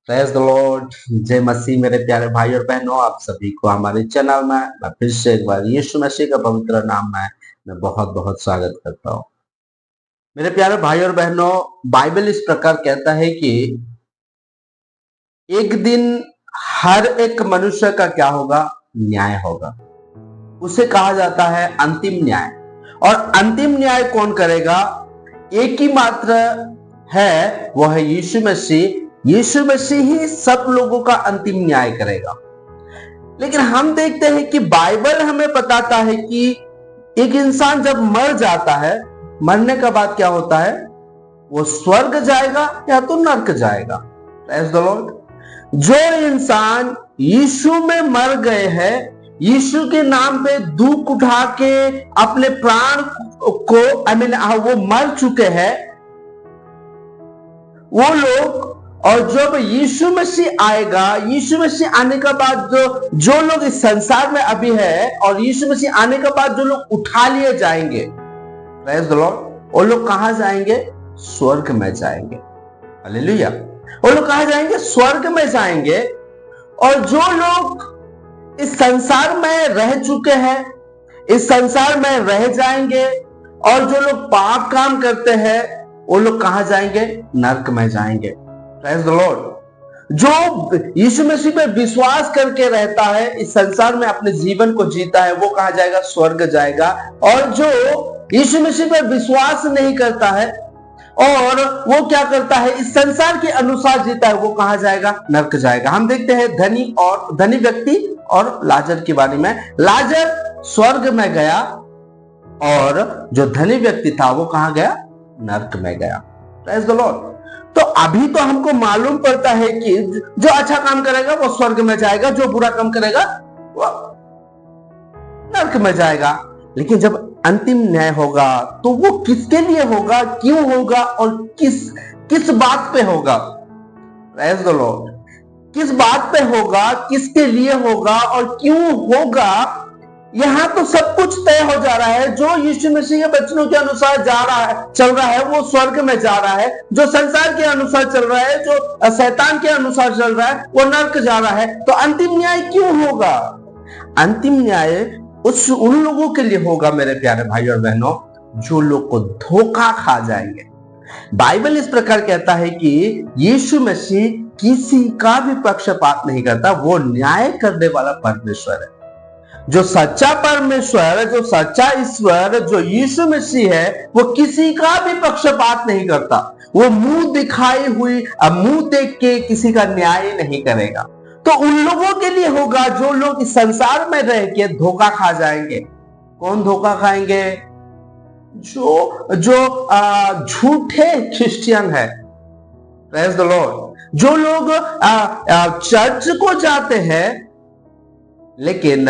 Praise the Lord. जय मसीह। मेरे प्यारे भाई और बहनों, आप सभी को हमारे चैनल में मैं फिर से एक बार यीशु मसीह का पवित्र नाम में मैं बहुत बहुत स्वागत करता हूँ। मेरे प्यारे भाई और बहनों, बाइबल इस प्रकार कहता है कि एक दिन हर एक मनुष्य का क्या होगा? न्याय होगा। उसे कहा जाता है अंतिम न्याय। और अंतिम न्याय कौन करेगा? एक ही मात्र है, वो है यीशु मसीह। यीशु मसीह ही सब लोगों का अंतिम न्याय करेगा। लेकिन हम देखते हैं कि बाइबल हमें बताता है कि एक इंसान जब मर जाता है, मरने के बाद क्या होता है? वो स्वर्ग जाएगा या तो नरक जाएगा। Praise the Lord. जो इंसान यीशु में मर गए हैं, यीशु के नाम पे दुख उठा के अपने प्राण को वो मर चुके हैं, वो लोग, और जब यीशु मसीह आएगा, यीशु मसीह आने के बाद जो लोग इस संसार में अभी है और यीशु मसीह आने के बाद जो लोग उठा लिए जाएंगे, प्रेज़ द लॉर्ड, वो लोग कहां जाएंगे? स्वर्ग में जाएंगे। हालेलुया। वो लोग कहां जाएंगे? स्वर्ग में जाएंगे। और जो लोग इस संसार में रह चुके हैं, इस संसार में रह जाएंगे, और जो लोग पाप काम करते हैं, वो लोग कहां जाएंगे? नरक में जाएंगे। Praise the Lord. जो यीशु मसीह पे विश्वास करके रहता है, इस संसार में अपने जीवन को जीता है, वो कहां जाएगा? स्वर्ग जाएगा। और जो यीशु मसीह पे विश्वास नहीं करता है और वो क्या करता है? इस संसार के अनुसार जीता है, वो कहां जाएगा? नरक जाएगा। हम देखते हैं धनी व्यक्ति और लाजर के बारे में। लाजर स्वर्ग में गया और जो धनी व्यक्ति था वो कहां गया? नरक में गया। Praise the Lord. तो अभी तो हमको मालूम पड़ता है कि जो अच्छा काम करेगा वो स्वर्ग में जाएगा, जो बुरा काम करेगा वो नरक में जाएगा। लेकिन जब अंतिम न्याय होगा तो वो किसके लिए होगा, क्यों होगा और किस बात पे होगा? Praise the Lord. किस बात पे होगा, किसके लिए होगा और क्यों होगा? यहां तो सब कुछ तय हो जा रहा है। जो यीशु मसीह के वचनों के अनुसार चल रहा है, वो स्वर्ग में जा रहा है। जो संसार के अनुसार चल रहा है, जो शैतान के अनुसार चल रहा है, वो नरक जा रहा है। तो अंतिम न्याय क्यों होगा? अंतिम न्याय उन लोगों के लिए होगा, मेरे प्यारे भाई और बहनों, जो लोग को धोखा खा जाएंगे। बाइबल इस प्रकार कहता है कि यीशु मसीह किसी का भी पक्षपात नहीं करता। वो न्याय करने वाला परमेश्वर है। जो सच्चा परमेश्वर, जो सच्चा ईश्वर, जो यीशु मसीह है, वो किसी का भी पक्षपात नहीं करता। वो मुंह देख के किसी का न्याय नहीं करेगा। तो उन लोगों के लिए होगा जो लोग इस संसार में रह के धोखा खा जाएंगे। कौन धोखा खाएंगे? जो झूठे क्रिश्चियन है। Praise the Lord. जो लोग चर्च को जाते हैं लेकिन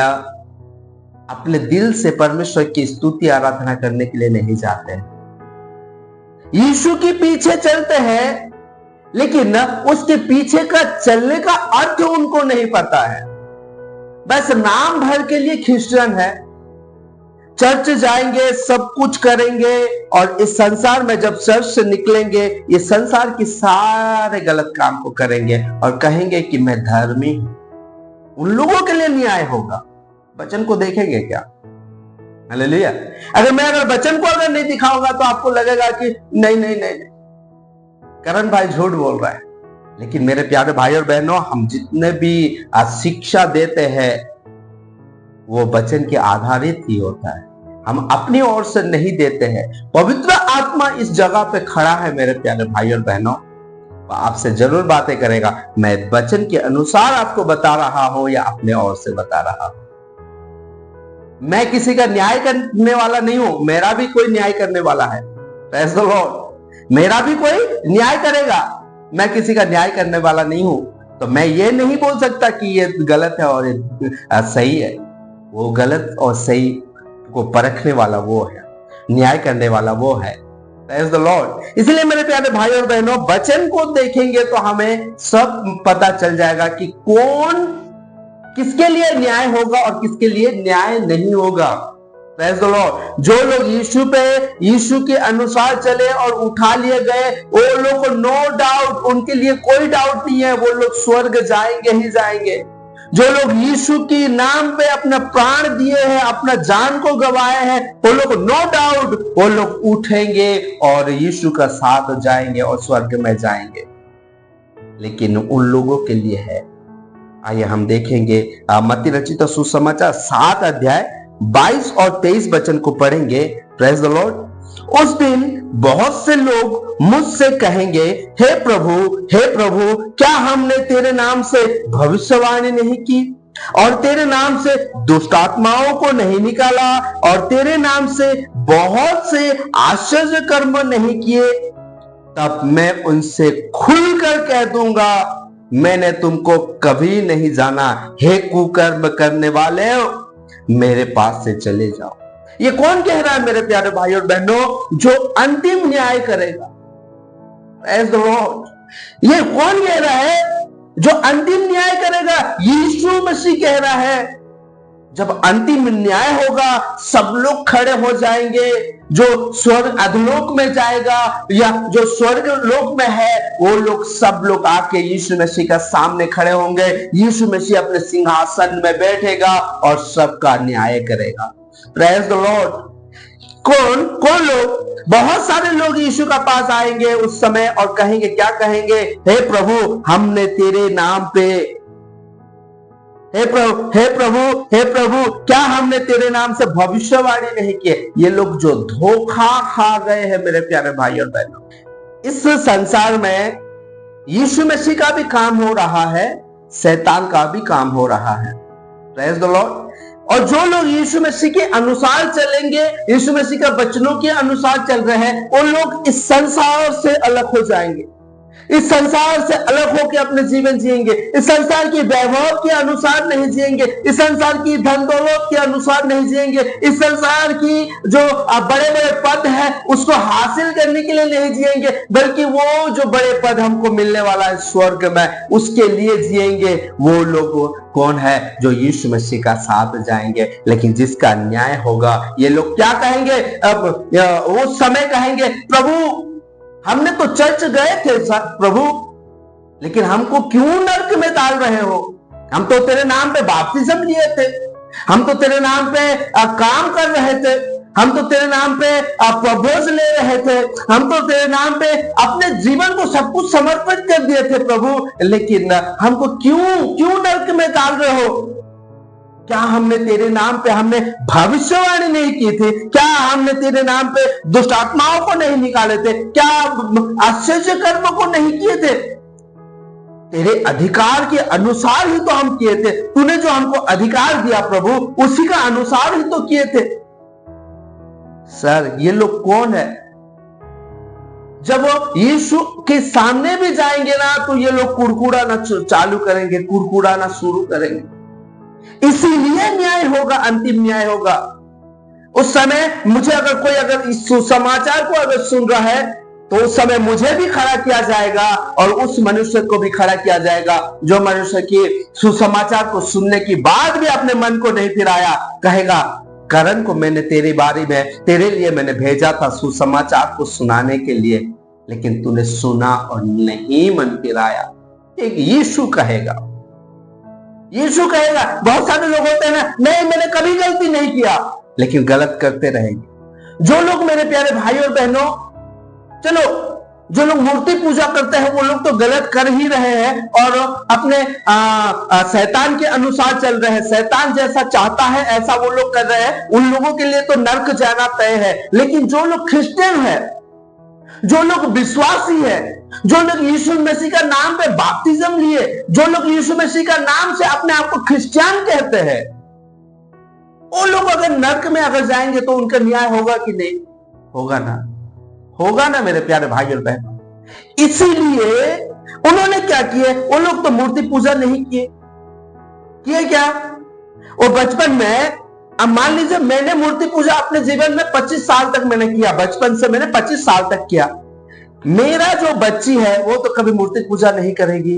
अपने दिल से परमेश्वर की स्तुति आराधना करने के लिए नहीं जाते हैं। यीशु के पीछे चलते हैं लेकिन उसके पीछे का चलने का अर्थ उनको नहीं पता है। बस नाम भर के लिए क्रिश्चियन है, चर्च जाएंगे, सब कुछ करेंगे, और इस संसार में जब चर्च से निकलेंगे, ये संसार के सारे गलत काम को करेंगे और कहेंगे कि मैं धर्मी हूं। उन लोगों के लिए न्याय होगा। वचन को देखेंगे क्या? हालेलुया। अगर वचन को नहीं दिखाऊंगा तो आपको लगेगा कि नहीं, करण भाई झूठ बोल रहा है। लेकिन मेरे प्यारे भाई और बहनों, हम जितने भी शिक्षा देते हैं वो वचन के आधारित ही होता है। हम अपनी ओर से नहीं देते हैं। पवित्र आत्मा इस जगह पे खड़ा है मेरे प्यारे भाई और बहनों, आपसे जरूर बातें करेगा। मैं वचन के अनुसार आपको बता रहा हूं या अपने ओर से बता रहा हूं। मैं किसी का न्याय करने वाला नहीं हूं, मेरा भी कोई न्याय करने वाला है। Praise the Lord. मेरा भी कोई न्याय करेगा। मैं किसी का न्याय करने वाला नहीं हूं। तो मैं ये नहीं बोल सकता कि ये गलत है और ये सही है। वो गलत और सही को परखने वाला वो है, न्याय करने वाला वो है। Praise the Lord. इसलिए मेरे प्यारे भाई और बहनों, वचन को देखेंगे तो हमें सब पता चल जाएगा कि कौन किसके लिए न्याय होगा और किसके लिए न्याय नहीं होगा। Praise the Lord. जो लोग यीशु के अनुसार चले और उठा लिए गए, वो लोग को नो डाउट, उनके लिए कोई डाउट नहीं है, वो लोग स्वर्ग जाएंगे ही जाएंगे। जो लोग यीशु के नाम पे अपना प्राण दिए हैं, अपना जान को गवाए हैं, वो लोग नो डाउट वो लोग उठेंगे और यीशु का साथ जाएंगे और स्वर्ग में जाएंगे। लेकिन उन लोगों के लिए है, आइए हम देखेंगे मत्ती रचित सुसमाचार 7 अध्याय 22 और 23 वचन को पढ़ेंगे। Praise the Lord. उस दिन बहुत से लोग मुझसे कहेंगे, हे प्रभु, क्या हमने तेरे नाम से भविष्यवाणी नहीं की और तेरे नाम से दुष्ट आत्माओं को नहीं निकाला और तेरे नाम से बहुत से आश्चर्य कर्म नहीं किए? तब मैं उनसे खुलकर कह दूंगा, मैंने तुमको कभी नहीं जाना, हे कुकर्म करने वाले, मेरे पास से चले जाओ। ये कौन कह रहा है मेरे प्यारे भाई और बहनों? जो अंतिम न्याय करेगा। Praise the Lord। ये कौन कह रहा है? जो अंतिम न्याय करेगा, यीशु मसीह कह रहा है। जब अंतिम न्याय होगा, सब लोग खड़े हो जाएंगे। जो स्वर्ग अधोलोक में जाएगा या जो स्वर्ग लोक में है, वो लोग सब लोग आके यीशु मसीह का सामने खड़े होंगे। यीशु मसीह अपने सिंहासन में बैठेगा और सबका न्याय करेगा। Praise the Lord. कौन कौन लोग? बहुत सारे लोग यीशु का पास आएंगे उस समय और कहेंगे, क्या कहेंगे? हे प्रभु, हमने तेरे नाम पे, हे प्रभु, क्या हमने तेरे नाम से भविष्यवाणी नहीं की? ये लोग जो धोखा खा गए हैं मेरे प्यारे भाई और बहनों। इस संसार में यीशु मसीह का भी काम हो रहा है, शैतान का भी काम हो रहा है। Praise the Lord. और जो लोग यीशु मसीह के अनुसार चलेंगे, यीशु मसीह के वचनों के अनुसार चल रहे हैं, वो लोग इस संसार से अलग हो जाएंगे। इस संसार से अलग होकर अपने जीवन जिएंगे। इस संसार की वैभव के अनुसार नहीं जिएंगे। इस संसार की धन दौलत के अनुसार नहीं जिएंगे। इस संसार की जो बड़े बड़े पद है उसको हासिल करने के लिए नहीं जिएंगे, बल्कि वो जो बड़े पद हमको मिलने वाला है स्वर्ग में, उसके लिए जिएंगे। वो लोग कौन है? जो यीशु मसीह का साथ जाएंगे। लेकिन जिसका न्याय होगा, ये लोग क्या कहेंगे? अब वो समय कहेंगे, प्रभु, हमने तो चर्च गए थे प्रभु, लेकिन हमको क्यों नरक में डाल रहे हो? हम तो तेरे नाम पे बपतिस्म लिए थे, हम तो तेरे नाम पे काम कर रहे थे, हम तो तेरे नाम पे प्रभोज ले रहे थे, हम तो तेरे नाम पे अपने जीवन को सब कुछ समर्पित कर दिए थे प्रभु, लेकिन हमको क्यों नरक में डाल रहे हो? क्या हमने तेरे नाम पे हमने भविष्यवाणी नहीं की थी? क्या हमने तेरे नाम पे दुष्ट आत्माओं को नहीं निकाले थे? क्या आश्चर्य कर्म को नहीं किए थे? तेरे अधिकार के अनुसार ही तो हम किए थे। तूने जो हमको अधिकार दिया प्रभु, उसी का अनुसार ही तो किए थे। सर, ये लोग कौन है? जब वो यीशु के सामने भी जाएंगे ना, तो ये लोग कुड़कुड़ाना चालू करेंगे, कुड़कुड़ाना शुरू करेंगे। इसीलिए न्याय होगा, अंतिम न्याय होगा। उस समय मुझे अगर इस सुसमाचार को अगर सुन रहा है, तो उस समय मुझे भी खड़ा किया जाएगा और उस मनुष्य को भी खड़ा किया जाएगा जो मनुष्य की सुसमाचार को सुनने के बाद भी अपने मन को नहीं फिराया। कहेगा, करण को मैंने तेरे बारे में, तेरे लिए मैंने भेजा था सुसमाचार को सुनाने के लिए, लेकिन तूने सुना और नहीं मन फिराया। एक यीशु कहेगा। बहुत सारे लोग होते हैं ना, नहीं मैंने कभी गलती नहीं किया, लेकिन गलत करते रहेंगे। जो लोग मेरे प्यारे भाई और बहनों, चलो, जो लोग मूर्ति पूजा करते हैं वो लोग तो गलत कर ही रहे हैं और अपने शैतान के अनुसार चल रहे हैं। शैतान जैसा चाहता है ऐसा वो लोग कर रहे हैं। उन लोगों के लिए तो नरक जाना तय है। लेकिन जो लोग क्रिश्चियन है, जो लोग विश्वासी है, जो लोग यीशु मसीह का नाम पे बपतिस्म लिए, जो लोग यीशु मसीह का नाम से अपने आप को क्रिश्चियन कहते हैं, वो लोग अगर नरक में अगर जाएंगे तो उनका न्याय होगा कि नहीं? होगा ना मेरे प्यारे भाई और बहन। इसीलिए उन्होंने क्या किए? वो लोग तो मूर्ति पूजा नहीं किए क्या? वो बचपन में, अब मान लीजिए मैंने मूर्ति पूजा अपने जीवन में 25 साल तक मैंने किया, बचपन से मैंने 25 साल तक किया। मेरा जो बच्ची है वो तो कभी मूर्ति पूजा नहीं करेगी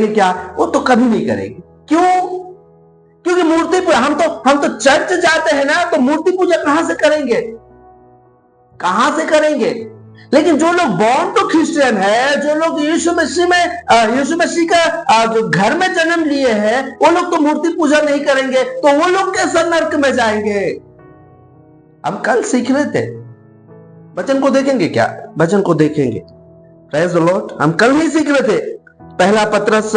क्या? वो तो कभी नहीं करेगी। क्यों? क्योंकि मूर्ति पूजा, हम तो चर्च जाते हैं ना, तो मूर्ति पूजा कहां से करेंगे, कहां से करेंगे? लेकिन जो लोग बॉर्न टू क्रिश्चियन है, जो लोग यीशु मसीह का जो घर में जन्म लिए हैं, वो लोग तो मूर्ति पूजा नहीं करेंगे, तो वो लोग कैसे नरक में जाएंगे? हम कल सीख रहे थे, वचन को देखेंगे क्या? वचन को देखेंगे। Praise the Lord. हम कल ही सीख रहे थे, पहला पत्रस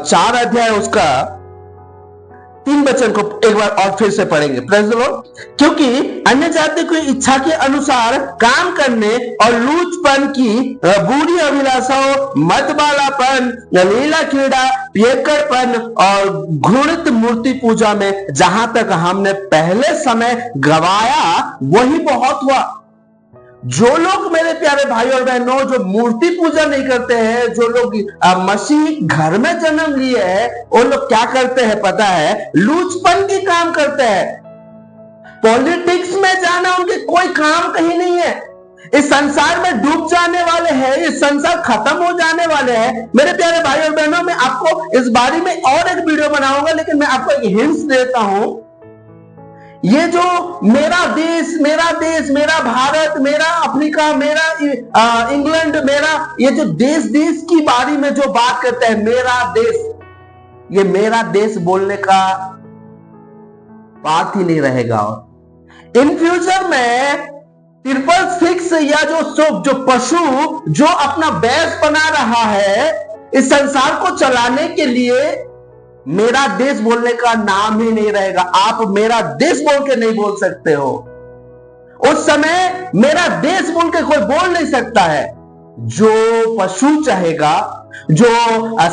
4 अध्याय उसका 3 वचन को एक बार और फिर से पढ़ेंगे। Praise the Lord. क्योंकि अन्य जाति की इच्छा के अनुसार काम करने और लूचपन की बुरी अभिलाषाओं, मतवालापन, लीला क्रीड़ा, पियक्कड़पन और घृणित मूर्ति पूजा में जहां तक हमने पहले समय गवाया वही बहुत हुआ। जो लोग मेरे प्यारे भाई और बहनों जो मूर्ति पूजा नहीं करते हैं, जो लोग मसीह घर में जन्म लिए हैं, वो लोग क्या करते हैं पता है? लूचपन की काम करते हैं। पॉलिटिक्स में जाना उनके कोई काम कहीं नहीं है। इस संसार में डूब जाने वाले हैं, इस संसार खत्म हो जाने वाले हैं। मेरे प्यारे भाई और बहनों, मैं आपको इस बारे में और एक वीडियो बनाऊंगा, लेकिन मैं आपको एक हिंट्स देता हूं। ये जो मेरा देश, मेरा भारत, मेरा अफ्रीका, मेरा इंग्लैंड, मेरा ये जो देश की बारी में जो बात करते हैं, मेरा देश, ये मेरा देश बोलने का बात ही नहीं रहेगा। और इन फ्यूचर में 666 या जो पशु जो अपना बेस बना रहा है इस संसार को चलाने के लिए, मेरा देश बोलने का नाम ही नहीं रहेगा। आप मेरा देश बोल के नहीं बोल सकते हो। उस समय मेरा देश बोल के कोई बोल नहीं सकता है। जो पशु चाहेगा, जो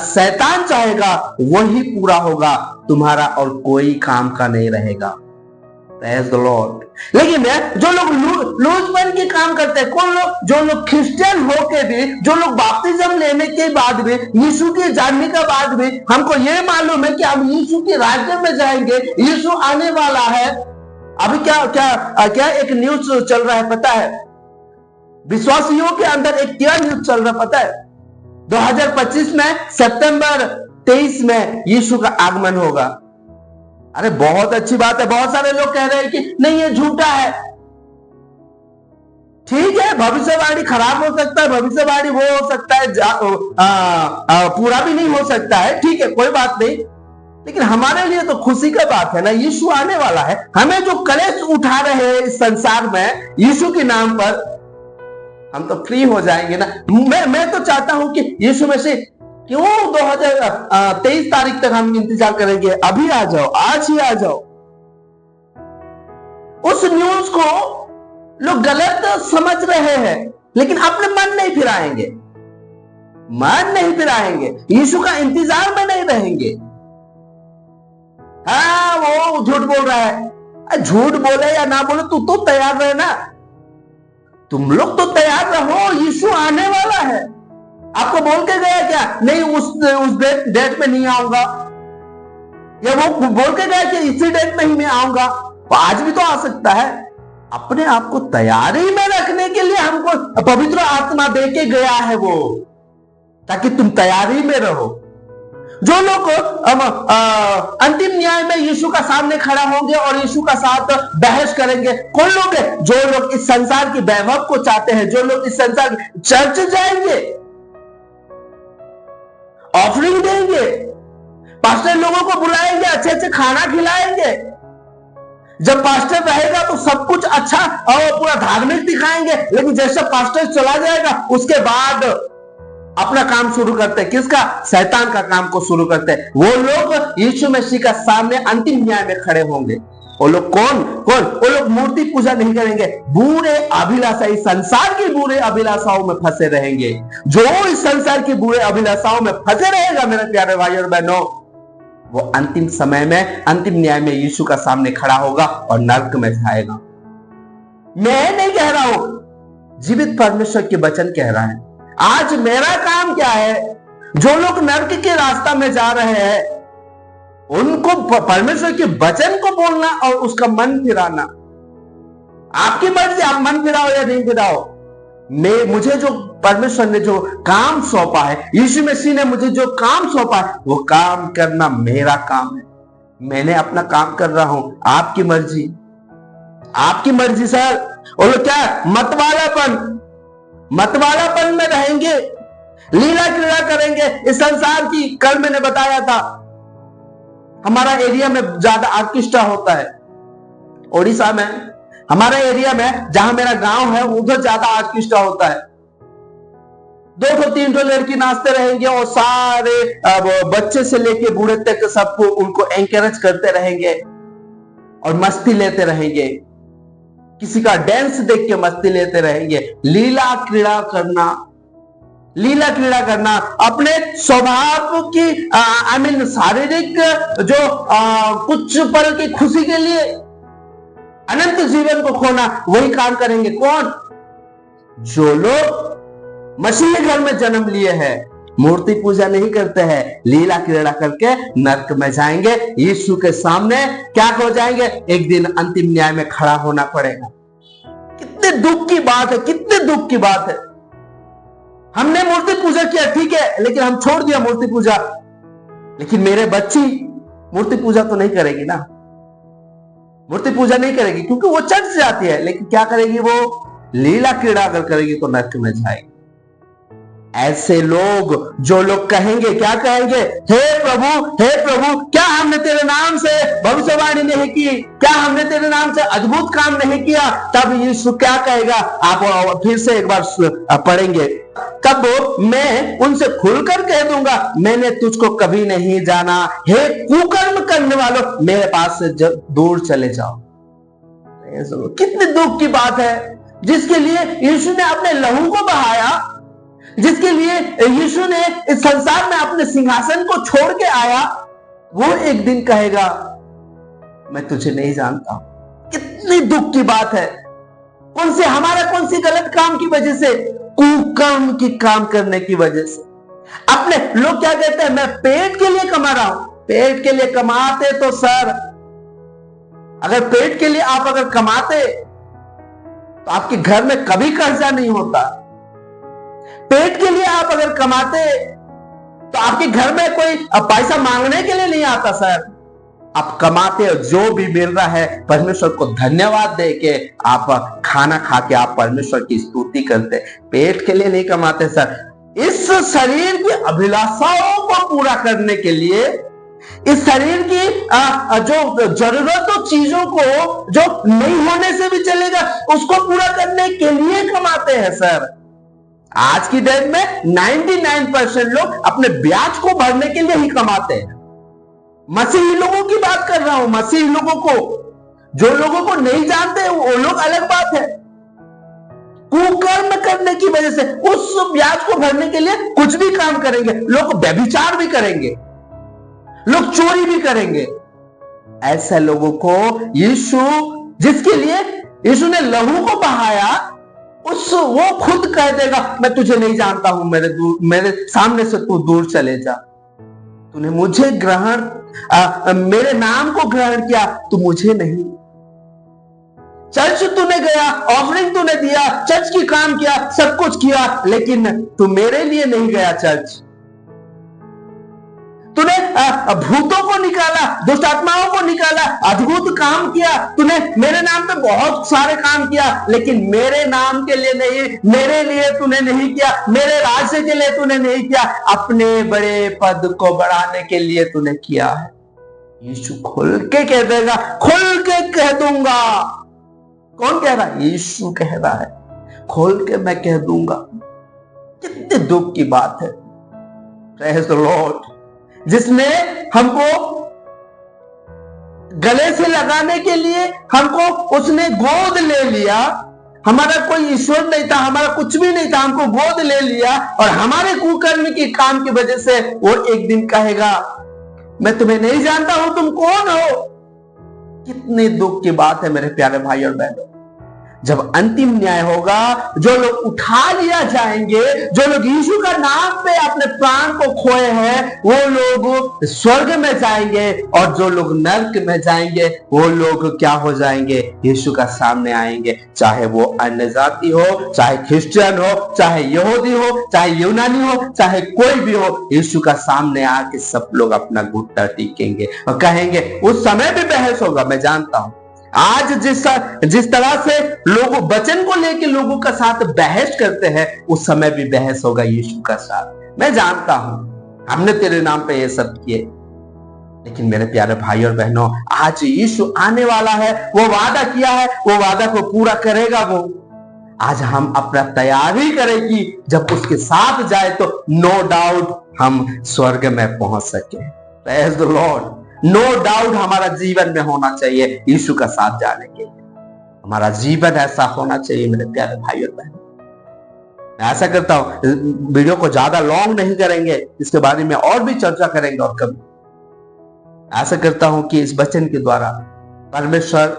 शैतान चाहेगा, वही पूरा होगा, तुम्हारा और कोई काम का नहीं रहेगा। Praise the Lord. लेकिन जो लोग लूजपन की काम करते हैं, कौन लोग? जो लोग क्रिश्चियन होके भी, जो लोग बपतिस्म लेने के बाद भी, यीशु के जानने के बाद भी हमको ये मालूम है कि हम यीशु के राज्य में जाएंगे, यीशु आने वाला है। अभी क्या एक न्यूज चल रहा है पता है? विश्वासियों के अंदर एक क्या न्यूज चल रहा है पता है? 2025 में सितंबर 23 में यीशु का आगमन होगा। अरे बहुत अच्छी बात है। बहुत सारे लोग कह रहे हैं कि नहीं ये झूठा है। ठीक है, भविष्यवाणी खराब हो सकता है, भविष्यवाणी वो हो सकता है, पूरा भी नहीं हो सकता है। ठीक है, कोई बात नहीं। लेकिन हमारे लिए तो खुशी का बात है ना, यीशु आने वाला है। हमें जो कलेश उठा रहे हैं इस संसार में यीशु के नाम पर, हम तो फ्री हो जाएंगे ना। मैं तो चाहता हूं कि यीशु में से क्यों 2023 तारीख तक हम इंतजार करेंगे? अभी आ जाओ, आज ही आ जाओ। उस न्यूज को लोग गलत समझ रहे हैं, लेकिन अपने मन नहीं फिराएंगे, मन नहीं फिराएंगे, यीशु का इंतजार में नहीं रहेंगे। हाँ, वो झूठ बोल रहा है। झूठ बोले या ना बोले, तू तो तैयार रहे ना। तुम लोग तो तैयार रहो, यीशु आने वाला है। आपको बोल के गया क्या? नहीं, उस डेट में नहीं आऊंगा, या वो बोल के गया कि इसी डेट में ही मैं आऊंगा। तो आज भी तो आ सकता है। अपने आप को तैयारी में रखने के लिए हमको पवित्र आत्मा दे के गया है वो, ताकि तुम तैयारी में रहो। जो लोग अंतिम न्याय में यीशु का सामने खड़ा होंगे और यीशु का साथ बहस करेंगे, कौन लोग हैं? जो लोग इस संसार की वैभव को चाहते हैं, जो लोग इस संसार चर्च जाएंगे, ऑफरिंग देंगे, पास्टर लोगों को बुलाएंगे, अच्छे अच्छे खाना खिलाएंगे। जब पास्टर रहेगा तो सब कुछ अच्छा और पूरा धार्मिक दिखाएंगे, लेकिन जैसे पास्टर चला जाएगा उसके बाद अपना काम शुरू करते हैं। किसका? शैतान का काम को शुरू करते हैं। वो लोग यीशु मसीह का सामने अंतिम न्याय में खड़े होंगे। वो लोग कौन? वो लोग मूर्ति पूजा नहीं करेंगे, बुरे अभिलाषा, इस संसार की बुरे अभिलाषाओं में फंसे रहेंगे। जो इस संसार की बुरे अभिलाषाओं में फंसे रहेगा मेरे प्यारे भाई और बहनों, वो अंतिम समय में, अंतिम न्याय में यीशु का सामने खड़ा होगा और नरक में जाएगा। मैं नहीं कह रहा हूं, जीवित परमेश्वर के वचन कह रहा है। आज मेरा काम क्या है? जो लोग नरक के रास्ता में जा रहे हैं उनको परमेश्वर के वचन को बोलना और उसका मन फिराना। आपकी मर्जी, आप मन फिराओ या नहीं फिराओ। मुझे जो परमेश्वर ने जो काम सौंपा है, यीशु मसीह ने मुझे जो काम सौंपा है, वो काम करना मेरा काम है। मैंने अपना काम कर रहा हूं, आपकी मर्जी, आपकी मर्जी सर। वो लोग क्या मतवालापन में रहेंगे, लीला क्रीड़ा करेंगे इस संसार की। कल मैंने बताया था हमारा एरिया में ज्यादा ऑर्केस्ट्रा होता है, ओडिशा में, हमारा एरिया में जहां मेरा गांव है उधर ज्यादा ऑर्केस्ट्रा होता है। 2-3 लड़की नाचते रहेंगे और सारे बच्चे से लेके बूढ़े तक सबको उनको एंकरेज करते रहेंगे और मस्ती लेते रहेंगे, किसी का डांस देख के मस्ती लेते रहेंगे। लीला क्रीड़ा करना अपने स्वभाव की शारीरिक जो कुछ पल की खुशी के लिए अनंत जीवन को खोना, वही काम करेंगे। कौन? जो लोग मसीह घर में जन्म लिए हैं, मूर्ति पूजा नहीं करते हैं, लीला क्रीड़ा करके नरक में जाएंगे, यीशु के सामने क्या हो जाएंगे, एक दिन अंतिम न्याय में खड़ा होना पड़ेगा। कितने दुख की बात है, कितने दुख की बात है। हमने मूर्ति पूजा किया, ठीक है, लेकिन हम छोड़ दिया मूर्ति पूजा, लेकिन मेरे बच्ची मूर्ति पूजा तो नहीं करेगी ना, मूर्ति पूजा नहीं करेगी क्योंकि वो चर्च जाती है, लेकिन क्या करेगी, वो लीला क्रीड़ा अगर करेगी तो नरक में जाएगी। ऐसे लोग, जो लोग कहेंगे, क्या कहेंगे, हे प्रभु, क्या हमने तेरे नाम से भविष्यवाणी नहीं की, क्या हमने तेरे नाम से अद्भुत काम नहीं किया? तब यीशु क्या कहेगा, आप फिर से एक बार पढ़ेंगे, तब मैं उनसे खुलकर कह दूंगा, मैंने तुझको कभी नहीं जाना, हे कुकर्म करने वालों, मेरे पास से दूर चले जाओ। कितने दुख की बात है, जिसके लिए यीशु ने अपने लहू को बहाया, जिसके लिए यीशु ने इस संसार में अपने सिंहासन को छोड़ के आया, वो एक दिन कहेगा मैं तुझे नहीं जानता। कितनी दुख की बात है। हमारा कौन सी गलत काम की वजह से, कुकर्म की काम करने की वजह से। अपने लोग क्या कहते हैं, मैं पेट के लिए कमा रहा हूं। पेट के लिए कमाते तो सर, अगर पेट के लिए आप अगर कमाते तो आपके घर में कभी कर्जा नहीं होता। पेट के लिए आप अगर कमाते तो आपके घर में कोई पैसा मांगने के लिए नहीं आता सर। आप कमाते हो, जो भी मिल रहा है परमेश्वर को धन्यवाद दे के आप खाना खा के आप परमेश्वर की स्तुति करते। पेट के लिए नहीं कमाते सर। इस शरीर की अभिलाषाओं को पूरा करने के लिए, इस शरीर की जो जरूरतों चीजों को जो नहीं होने से भी चलेगा उसको पूरा करने के लिए कमाते हैं सर। आज की डेट में 99% लोग अपने ब्याज को भरने के लिए ही कमाते हैं। मसीही लोगों की बात कर रहा हूं, मसीही लोगों को, जो लोगों को नहीं जानते वो लोग अलग बात है। कुकर्म करने की वजह से उस ब्याज को भरने के लिए कुछ भी काम करेंगे। लोग व्यभिचार भी करेंगे, लोग चोरी भी करेंगे। ऐसे लोगों को यीशु, जिसके लिए यीशु ने लहू को बहाया, वो खुद कह देगा मैं तुझे नहीं जानता हूं, मेरे सामने से तू दूर चले जा। तूने मुझे मेरे नाम को ग्रहण किया, तू मुझे नहीं। चर्च तूने गया, ऑफरिंग तूने दिया, चर्च की काम किया, सब कुछ किया, लेकिन तू मेरे लिए नहीं गया चर्च। तूने भूतों को निकाला, दुष्ट आत्माओं को निकाला, अद्भुत काम किया, तूने मेरे नाम पे बहुत सारे काम किया, लेकिन मेरे नाम के लिए नहीं, मेरे लिए तूने नहीं किया, मेरे राज्य के लिए तूने नहीं किया, अपने बड़े पद को बढ़ाने के लिए तूने किया है। यीशु खुल के कह देगा, खुल के कह दूंगा। कौन कह रहा है? यीशु कह रहा है, खोल के मैं कह दूंगा। कितने दुख की बात है। Praise the Lord. जिसने हमको गले से लगाने के लिए हमको उसने गोद ले लिया। हमारा कोई ईश्वर नहीं था, हमारा कुछ भी नहीं था, हमको गोद ले लिया, और हमारे कुकर्म की काम की वजह से वो एक दिन कहेगा मैं तुम्हें नहीं जानता हूं, तुम कौन हो। कितनी दुख की बात है मेरे प्यारे भाई और बहनों। जब अंतिम न्याय होगा, जो लोग उठा लिया जाएंगे, जो लोग यीशु का नाम पे अपने प्राण को खोए हैं, वो लोग स्वर्ग में जाएंगे, और जो लोग नरक में जाएंगे वो लोग क्या हो जाएंगे? यीशु का सामने आएंगे। चाहे वो अन्य जाति हो, चाहे क्रिश्चियन हो, चाहे यहूदी हो, चाहे यूनानी हो, चाहे कोई भी हो, यीशु का सामने आके सब लोग अपना घुटना टेकेंगे और कहेंगे। उस समय भी बहस होगा, मैं जानता हूं। आज जिस तरह से लोग वचन को लेके लोगों का साथ बहस करते हैं, उस समय भी बहस होगा यीशु का साथ। मैं जानता हूं हमने तेरे नाम पे ये सब किए, लेकिन मेरे प्यारे भाई और बहनों, आज यीशु आने वाला है। वो वादा किया है, वो वादा को पूरा करेगा। वो आज हम अपना तैयारी करें कि जब उसके साथ जाए तो नो डाउट हम स्वर्ग में पहुंच सके। Praise the Lord. No doubt हमारा जीवन में होना चाहिए यीशु का साथ जाने के लिए। हमारा जीवन ऐसा होना चाहिए मेरे प्यारे भाई और बहन। मैं ऐसा करता हूं, वीडियो को ज्यादा लॉन्ग नहीं करेंगे, इसके बारे में और भी चर्चा करेंगे और कभी। ऐसा करता हूं कि इस वचन के द्वारा परमेश्वर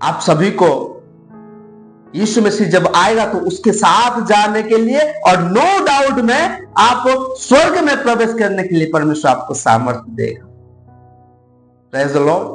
आप सभी को यीशु मसीह जब आएगा तो उसके साथ जाने के लिए और नो डाउट में आप स्वर्ग में प्रवेश करने के लिए परमेश्वर आपको सामर्थ्य देगा। Praise the Lord.